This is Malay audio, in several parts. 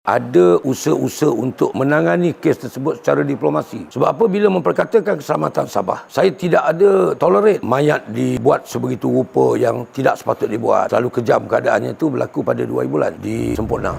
ada usaha-usaha untuk menangani kes tersebut secara diplomasi. Sebab apa? Bila memperkatakan keselamatan Sabah, saya tidak ada tolerate mayat dibuat sebegitu rupa yang tidak sepatut dibuat. Terlalu kejam keadaannya itu berlaku pada 2 bulan di Semporna.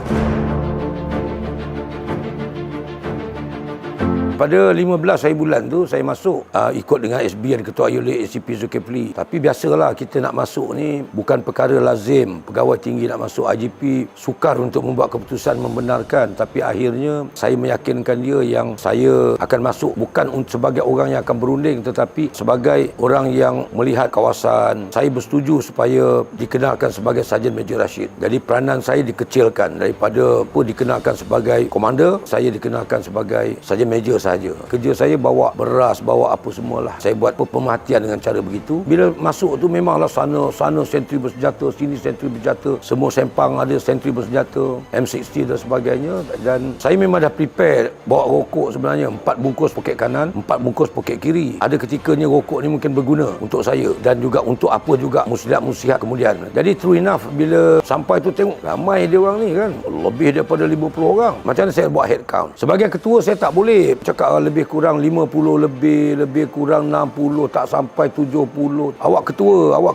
Pada 15 hari bulan tu saya masuk ikut dengan SB yang diketuai oleh ACP Zulkifli. Tapi biasalah kita nak masuk ni bukan perkara lazim. Pegawai tinggi nak masuk, IGP sukar untuk membuat keputusan membenarkan. Tapi akhirnya saya meyakinkan dia yang saya akan masuk bukan sebagai orang yang akan berunding, tetapi sebagai orang yang melihat kawasan. Saya bersetuju supaya dikenalkan sebagai Sarjan Major Rashid. Jadi peranan saya dikecilkan daripada dikenalkan sebagai komander, saya dikenalkan sebagai Sarjan Major saja. Kerja saya bawa beras, bawa apa semualah. Saya buat pemerhatian dengan cara begitu. Bila masuk tu memanglah sana sentri bersenjata, sini sentri bersenjata, semua sempang ada sentri bersenjata, M60 dan sebagainya. Dan saya memang dah prepare bawa rokok sebenarnya 4 bungkus poket kanan, 4 bungkus poket kiri. Ada ketikanya rokok ni mungkin berguna untuk saya dan juga untuk apa juga muslihat kemudian. Jadi true enough bila sampai tu tengok ramai dia orang ni kan, lebih daripada 50 orang. Macam mana saya buat head count? Sebagai ketua saya tak boleh cakap lebih kurang 50 lebih kurang 60, tak sampai 70. Awak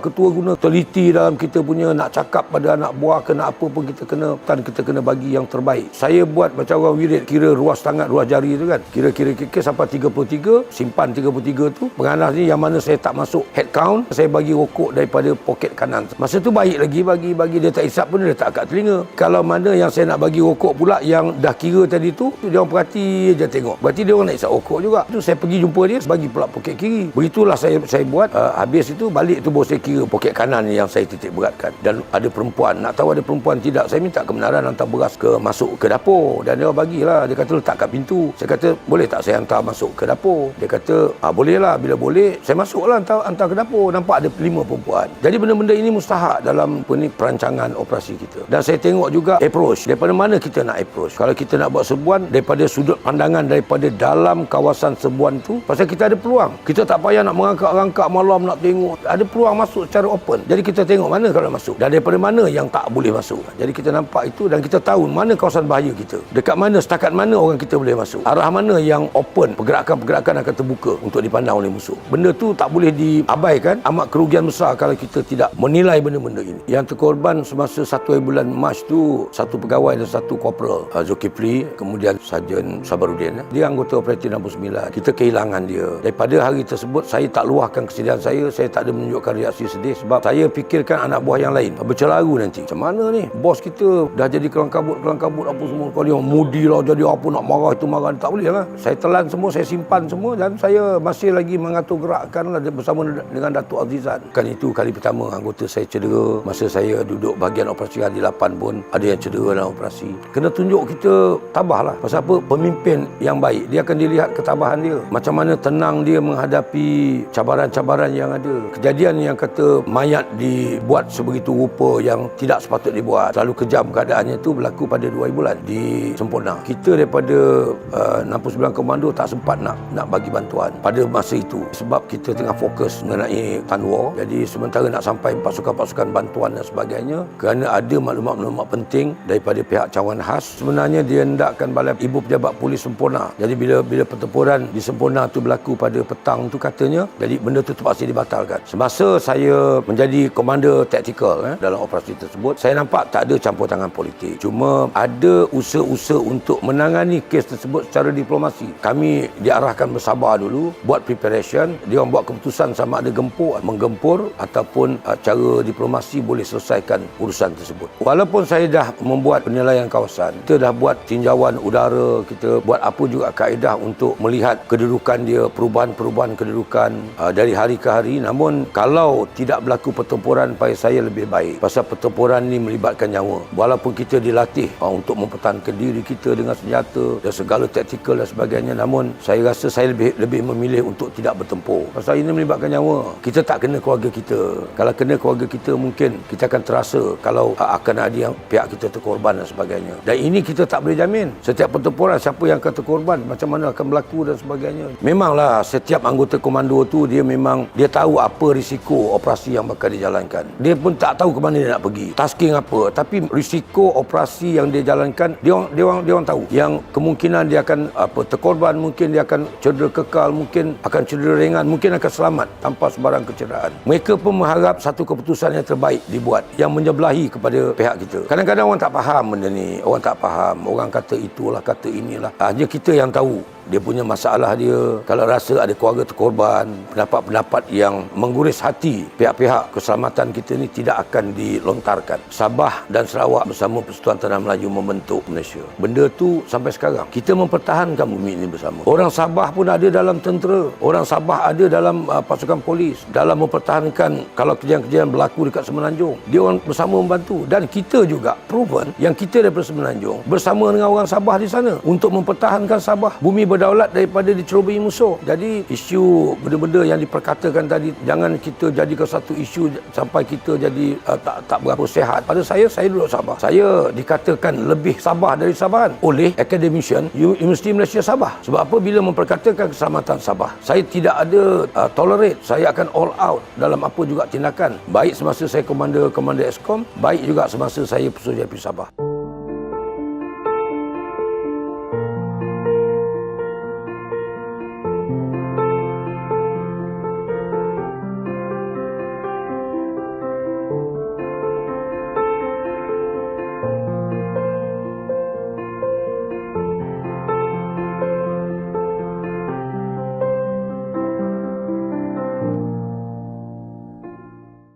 ketua guna teliti dalam kita punya nak cakap pada anak buah ke nak apa pun kita kena bagi yang terbaik. Saya buat macam orang wirid, kira ruas tangan, ruas jari tu kan. Kira sampai 33, simpan 33 tu. Penganas ni yang mana saya tak masuk head count, saya bagi rokok daripada poket kanan. Masa tu baik lagi bagi dia tak isap pun dia tak kat telinga. Kalau mana yang saya nak bagi rokok pula yang dah kira tadi tu dia orang perhati je tengok. Berarti dia orang nak isap rokok juga. Tu saya pergi jumpa dia, bagi pula poket kiri. Begitulah saya buat. Habis itu balik tu baru saya kira poket kanan yang saya titik beratkan. Dan ada perempuan, nak tahu ada perempuan tidak, saya minta kebenaran hantar beras masuk ke dapur dan dia bagilah. Dia kata letak kat pintu. Saya kata boleh tak saya hantar masuk ke dapur? Dia kata boleh lah. Bila boleh saya masuklah hantar ke dapur. Nampak ada 5 perempuan. Jadi benda-benda ini mustahak dalam perancangan operasi kita. Dan saya tengok juga approach. Daripada mana kita nak approach? Kalau kita nak buat serbuan daripada sudut pandangan daripada dalam kawasan serbuan tu, pasal kita ada peluang. Kita tak payah nak merangkak-rangkak malam nak tengok. Ada peluang masuk secara open. Jadi kita tengok mana kalau masuk dan daripada mana yang tak boleh masuk. Jadi kita nampak itu dan kita tahu mana kawasan bahaya kita. Dekat mana, setakat mana orang kita boleh masuk. Arah mana yang open, pergerakan-pergerakan akan terbuka untuk dipandang oleh musuh. Benda tu tak boleh diabaikan. Amat kerugian besar kalau kita tidak menilai benda-benda ini. Yang terkorban semasa 1 bulan Mac tu, 1 pegawai dan 1 korporal, Zulkifli, kemudian Sarjan Sabarudin. Dia anggota operatif 69. Kita kehilangan dia. Daripada hari tersebut saya tak luahkan kesedihan saya tak ada menunjukkan reaksi sedih sebab saya fikirkan anak buah yang lain bercelaru nanti. Macam mana ni? Bos kita dah jadi kelang kabut apa semua. Kalau dia mudi lah jadi apa nak marah itu marah. Tak boleh lah. Saya telan semua, saya simpan semua dan saya masih lagi mengatur gerakan lah bersama dengan Datuk Azizan. Kan itu kali pertama anggota saya cedera. Masa saya duduk bahagian operasi Hadi 8 pun ada yang cedera dalam operasi. Kena tunjuk kita tabah lah. Pasal apa? Pemimpin yang baik dia akan dilihat ketabahan dia. Macam mana tenang dia menghadapi cabaran-cabaran yang ada. Kejadian yang kata mayat dibuat sebegitu rupa yang tidak sepatut dibuat. Terlalu kejam keadaannya itu berlaku pada 2 bulan di Semporna. Kita daripada 69 Komando tak sempat nak bagi bantuan pada masa itu. Sebab kita tengah fokus mengenai Tanwar. Jadi sementara nak sampai pasukan-pasukan bantuan dan sebagainya. Kerana ada maklumat-maklumat penting daripada pihak cawangan khas. Sebenarnya dia hendakkan Balai Ibu Pejabat Polis Semporna. Jadi bila pertempuran di Semporna tu berlaku pada petang tu katanya, jadi benda tu terpaksa dibatalkan. Semasa saya menjadi komander taktikal dalam operasi tersebut, saya nampak tak ada campur tangan politik. Cuma ada usaha-usaha untuk menangani kes tersebut secara diplomasi. Kami diarahkan bersabar dulu, buat preparation, dia orang buat keputusan sama ada menggempur ataupun cara diplomasi boleh selesaikan urusan tersebut. Walaupun saya dah membuat penilaian kawasan, kita dah buat tinjauan udara, kita buat apa juga kaedah untuk melihat kedudukan dia, perubahan-perubahan kedudukan dari hari ke hari. Namun kalau tidak berlaku pertempuran, pada saya lebih baik. Pasal pertempuran ni melibatkan nyawa. Walaupun kita dilatih untuk mempertahankan diri kita dengan senjata dan segala taktikal dan sebagainya, namun saya rasa saya lebih memilih untuk tidak bertempur. Pasal ini melibatkan nyawa. Kita tak kena keluarga kita. Kalau kena keluarga kita, mungkin kita akan terasa kalau akan ada yang pihak kita terkorban dan sebagainya. Dan ini kita tak boleh jamin. Setiap pertempuran siapa yang akan terkorban, macam macam mana akan berlaku dan sebagainya. Memanglah setiap anggota komando tu dia tahu apa risiko operasi yang bakal dijalankan. Dia pun tak tahu ke mana dia nak pergi, tasking apa, tapi risiko operasi yang dia jalankan dia orang tahu. Yang kemungkinan dia akan terkorban, mungkin dia akan cedera kekal, mungkin akan cedera ringan, mungkin akan selamat tanpa sebarang kecederaan. Mereka pun mengharap satu keputusan yang terbaik dibuat yang menyebelahi kepada pihak kita. Kadang-kadang orang tak faham benda ni, orang tak faham, orang kata itulah, kata inilah. Hanya kita yang tahu dia punya masalah dia. Kalau rasa ada keluarga terkorban, pendapat-pendapat yang mengguris hati pihak-pihak keselamatan kita ni tidak akan dilontarkan. Sabah dan Sarawak bersama Persekutuan Tanah Melayu membentuk Malaysia. Benda tu sampai sekarang kita mempertahankan bumi ini bersama. Orang Sabah pun ada dalam tentera, orang Sabah ada dalam pasukan polis, dalam mempertahankan kalau kejadian-kejadian berlaku dekat Semenanjung. Dia orang bersama membantu, dan kita juga proven yang kita daripada Semenanjung bersama dengan orang Sabah di sana untuk mempertahankan Sabah, bumi berdaulat daripada dicerobohi musuh. Jadi isu benda-benda yang diperkatakan tadi, jangan kita jadikan satu isu sampai kita jadi tak berapa sihat. Pada saya duduk Sabah. Saya dikatakan lebih Sabah dari Sabahan oleh academician Universiti Malaysia Sabah. Sebab apa? Bila memperkatakan keselamatan Sabah, saya tidak ada tolerate. Saya akan all out dalam apa juga tindakan, baik semasa saya komander Eskom, baik juga semasa saya Pesuruh JP Sabah.